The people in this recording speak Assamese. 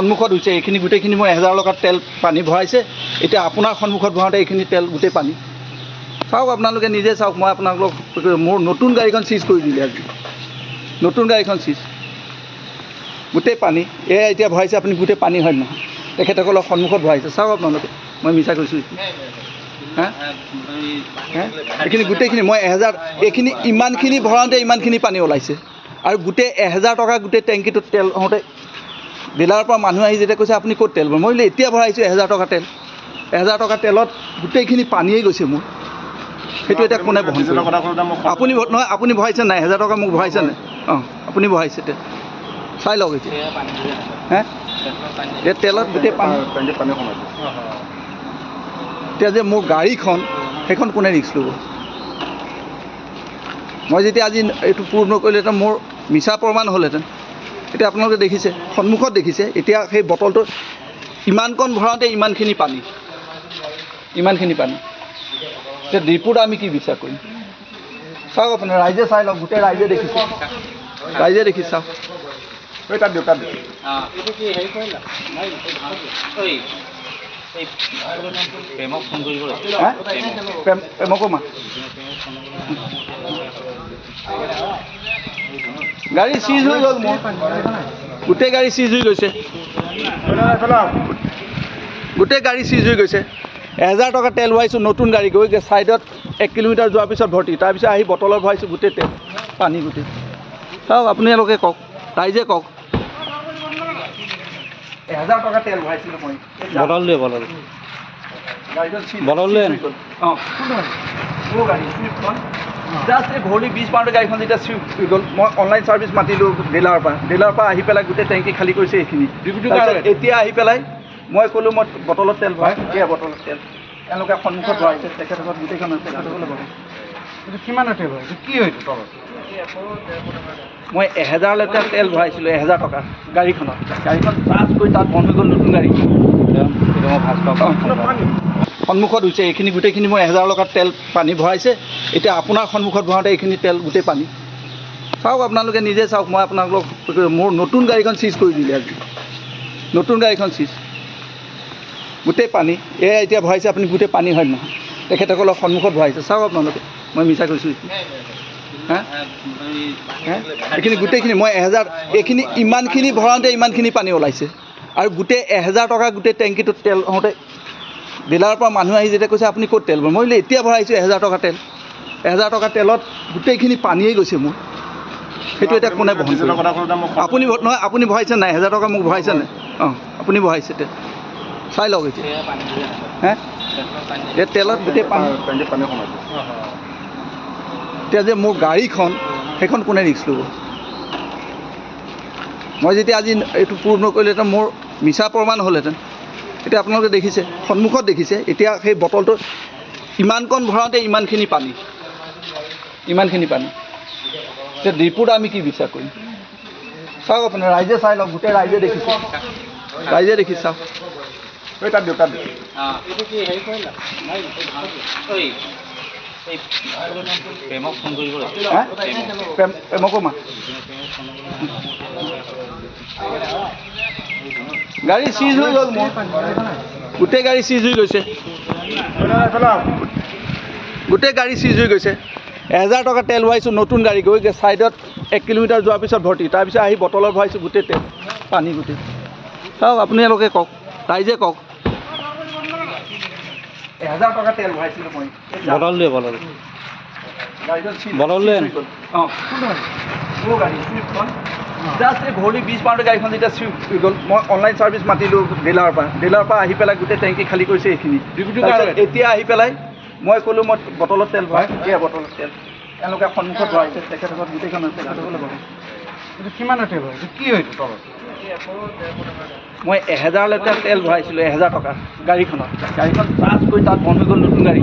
সন্মুখত হৈছে এইখিনি গোটেইখিনি মই 1000 টকাৰ তেল পানী ভৰাইছে এতিয়া আপোনাৰ সন্মুখত ভৰাওঁতে এইখিনি তেল গোটেই পানী চাওক আপোনালোকে নিজে চাওক মই আপোনালোকক মোৰ নতুন গাড়ীখন চিজ কৰি দিলে আজি নতুন গাড়ীখন চিজ গোটেই পানী এয়া এতিয়া ভৰাইছে আপুনি গোটেই পানী হয় নহয় তেখেতসকলৰ সন্মুখত ভৰাইছে চাওক আপোনালোকে মই মিছা কৈছোঁ হা এইখিনি গোটেইখিনি মই 1000 এইখিনি ইমানখিনি ভৰাওঁতে ইমানখিনি পানী ওলাইছে আৰু গোটেই 1000 টকা গোটেই টেংকিটোত তেল হওঁতে ডিলাৰৰ পৰা মানুহ আহি যেতিয়া কৈছে আপুনি ক'ত তেল ভৰাই মই বোলে এতিয়া ভৰাইছোঁ 1000 টকা তেল 1000 টকা তেলত গোটেইখিনি পানীয়েই গৈছে মোৰ সেইটো এতিয়া কোনে বহন কৰিব আপুনি নহয় আপুনি ভৰাইছে নাই 1000 টকা মোক ভৰাইছে নাই অঁ আপুনি ভৰাইছে তেল চাই লওক এতিয়া হে এই তেলত গোটেই পানী এতিয়া যে মোৰ গাড়ীখন সেইখন কোনে ৰিক্স ল'ব মই যেতিয়া আজি এইটো পূৰ নকৰিলেহেঁতেন মোৰ মিছা প্ৰমাণ হ'লহেঁতেন এতিয়া আপোনালোকে দেখিছে সন্মুখত দেখিছে এতিয়া সেই বটলটো ইমানকণ ভৰাওঁতে ইমানখিনি পানী এতিয়া ডিপুত আমি কি বিশ্বাস কৰিম চাওক আপোনাৰ ৰাইজে চাই লওক গোটেই ৰাইজে দেখিছে চাওক তাত দিয়ক প্ৰেমক ফোন কৰিব প্ৰেমকো মা গাড়ী চিজ হৈ গ'ল মোৰ গোটেই গাড়ী চিজ হৈ গৈছে গোটেই গাড়ী চিজ হৈ গৈছে 1000 টকা তেল ভৰাইছোঁ নতুন গাড়ী গৈ ছাইডত 1 কিলোমিটাৰ যোৱাৰ পিছত ভৰ্তি তাৰপিছত আহি বটলত ভৰাইছোঁ গোটেই তেল পানী গোটেই চাওক আপোনালোকে কওক ৰাইজে কওক 1000 টকা তেল ভৰাইছিলোঁ মই জাষ্ট এই ভৰি 20 পাউণ্ডৰ গাড়ীখন যেতিয়া চুইফ্ট হৈ গ'ল মই অনলাইন ছাৰ্ভিচ মাতিলোঁ ডিলাৰৰ পৰা আহি পেলাই গোটেই টেংকি খালী কৰিছে এইখিনি এতিয়া আহি পেলাই মই ক'লোঁ মই বটলত তেল ভৰাই এয়া বটলত তেল তেওঁলোকে সন্মুখত ভৰাইছে তেখেতসকল গোটেইখন তেখেতসকলে ভৰাই কিমানৰ তেল হয় কি হয়তো তলত মই 1000 লিটাৰ তেল ভৰাইছিলোঁ 1000 টকা গাড়ীখন চাৰ্জ কৰি তাত বন্ধ হৈ গ'ল নতুন গাড়ী সন্মুখত হৈছে এইখিনি গোটেইখিনি মই 1000 টকাৰ তেল পানী ভৰাইছে এতিয়া আপোনাৰ সন্মুখত ভৰাওঁতে এইখিনি তেল গোটেই পানী চাওক আপোনালোকে নিজে চাওক মই আপোনালোকক মোৰ নতুন গাড়ীখন চিজ কৰি দিলে আজি নতুন গাড়ীখন চিজ গোটেই পানী এয়া এতিয়া ভৰাইছে আপুনি গোটেই পানী হয় নহয় তেখেতসকলৰ সন্মুখত ভৰাইছে চাওক আপোনালোকে মই মিছা কৈছোঁ হা এইখিনি গোটেইখিনি মই 1000 এইখিনি ইমানখিনি ভৰাওঁতে ইমানখিনি পানী ওলাইছে আৰু গোটেই 1000 টকা গোটেই টেংকিটোত তেল হওঁতে ডিলাৰৰ পৰা মানুহ আহি যেতিয়া কৈছে আপুনি ক'ত তেল ভৰাই মই বোলে এতিয়া ভৰাইছোঁ 1000 টকা তেল 1000 টকা তেলত গোটেইখিনি পানীয়েই গৈছে মোৰ সেইটো এতিয়া কোনে বহন কৰিব আপুনি নহয় আপুনি ভৰাইছে নাই 1000 টকা মোক ভৰাইছে নাই অঁ আপুনি ভৰাইছে তেল চাই লওক এতিয়া হে এই তেলত গোটেই পানী এতিয়া যে মোৰ গাড়ীখন সেইখন কোনে ৰিক্স ল'ব মই যেতিয়া আজি এইটো পূৰ নকৰিলেহেঁতেন মোৰ মিছা প্ৰমাণ হ'লহেঁতেন এতিয়া আপোনালোকে দেখিছে সন্মুখত দেখিছে এতিয়া সেই বটলটো ইমানকণ ভৰাওঁতে ইমানখিনি পানী এতিয়া ডিপুত আমি কি বিশ্বাস কৰিম চাওক আপোনাৰ ৰাইজে চাই লওক গোটেই ৰাইজে দেখিছে চাওক তাত দিয়ক প্ৰেমক ফোন কৰিব প্ৰেমকো মা গাড়ী চিজ হৈ গ'ল মোৰ গোটেই গাড়ী চিজ হৈ গৈছে 1000 টকা তেল ভৰাইছোঁ নতুন গাড়ী গৈ ছাইডত 1 কিলোমিটাৰ যোৱাৰ পিছত ভৰ্তি তাৰপিছত আহি বটলত ভৰাইছোঁ গোটেই তেল পানী গোটেই চাওক আপোনালোকে কওক ৰাইজে কওক 1000 টকা তেল ভৰাইছিলোঁ মই জাষ্ট এই ভৰি 20 পাউণ্ডৰ গাড়ীখন যেতিয়া চুইফ্ট হৈ গ'ল মই অনলাইন ছাৰ্ভিচ মাতিলোঁ ডিলাৰৰ পৰা আহি পেলাই গোটেই টেংকি খালী কৰিছে এইখিনি এতিয়া আহি পেলাই মই ক'লোঁ মই বটলত তেল ভৰাই এয়া বটলত তেল তেওঁলোকে সন্মুখত ভৰাইছে তেখেতসকল গোটেইখন তেখেতসকলে ভৰাই কিমানৰ তেল হয় কি হয়তো তলত মই 1000 লিটাৰ তেল ভৰাইছিলোঁ 1000 টকা গাড়ীখন চাৰ্জ কৰি তাত বন্ধ হৈ গ'ল নতুন গাড়ী